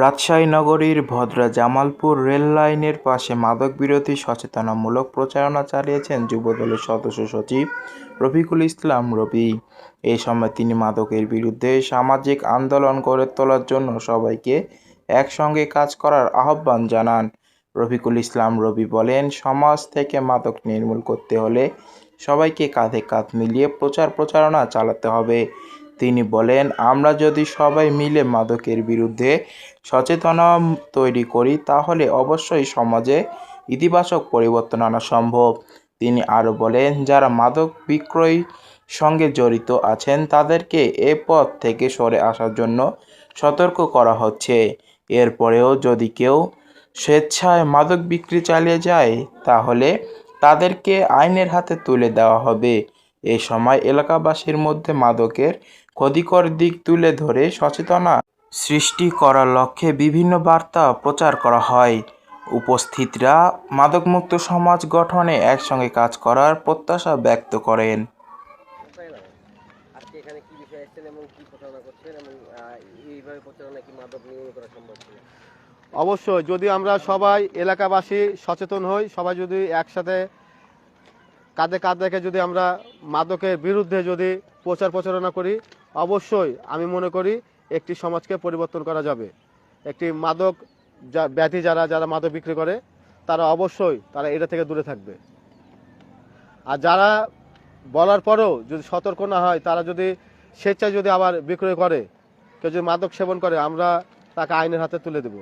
রাজশাহী নগরীর ভদ্রা জামালপুর রেল লাইনের পাশে মাদকবিরোধী সচেতনামূলক প্রচারণা চালিয়েছেন যুবদলের সদস্য সচিব রফিকুল ইসলাম রবি। এ সময় তিনি মাদকের বিরুদ্ধে সামাজিক আন্দোলন গড়ে তোলার জন্য সবাইকে একসঙ্গে কাজ করার আহ্বান জানান। রফিকুল ইসলাম রবি বলেন, সমাজ থেকে মাদক নির্মূল করতে হলে সবাইকে কাঁধে কাঁধ মিলিয়ে প্রচারণা চালাতে হবে। তিনি বলেন, আমরা যদি সবাই মিলে মাদকের বিরুদ্ধে সচেতনতা তৈরি করি তাহলে অবশ্যই সমাজে ইতিবাচক পরিবর্তন আনা সম্ভব। তিনি আরও বলেন, যারা মাদক বিক্রয়ের সঙ্গে জড়িত আছেন তাদেরকে এ পথ থেকে সরে আসার জন্য সতর্ক করা হচ্ছে। এরপরেও যদি কেউ স্বেচ্ছায় মাদক বিক্রি চালিয়ে যায় তাহলে তাদেরকে আইনের হাতে তুলে দেওয়া হবে। এ সময় এলাকাবাসীর মধ্যে মাদকের ক্ষতিকর দিক তুলে ধরে সচেতনতা সৃষ্টি করার লক্ষ্যে বিভিন্ন বার্তা প্রচার করা হয়। উপস্থিতরা মাদকমুক্ত সমাজ গঠনে একসঙ্গে কাজ করার প্রত্যাশা ব্যক্ত করেন। অবশ্যই যদি আমরা সবাই এলাকাবাসী সচেতন হই, সবাই যদি একসাথে কাঁধে কাঁধ রেখে যদি আমরা মাদকের বিরুদ্ধে যদি প্রচারণা করি, অবশ্যই আমি মনে করি একটি সমাজকে পরিবর্তন করা যাবে। একটি মাদক ব্যাধি যারা মাদক বিক্রি করে তারা অবশ্যই এটা থেকে দূরে থাকবে। আর যারা বলার পরেও যদি সতর্ক না হয়, তারা যদি স্বেচ্ছায় যদি আবার বিক্রয় করে, কেউ যদি মাদক সেবন করে, আমরা তাকে আইনের হাতে তুলে দেব।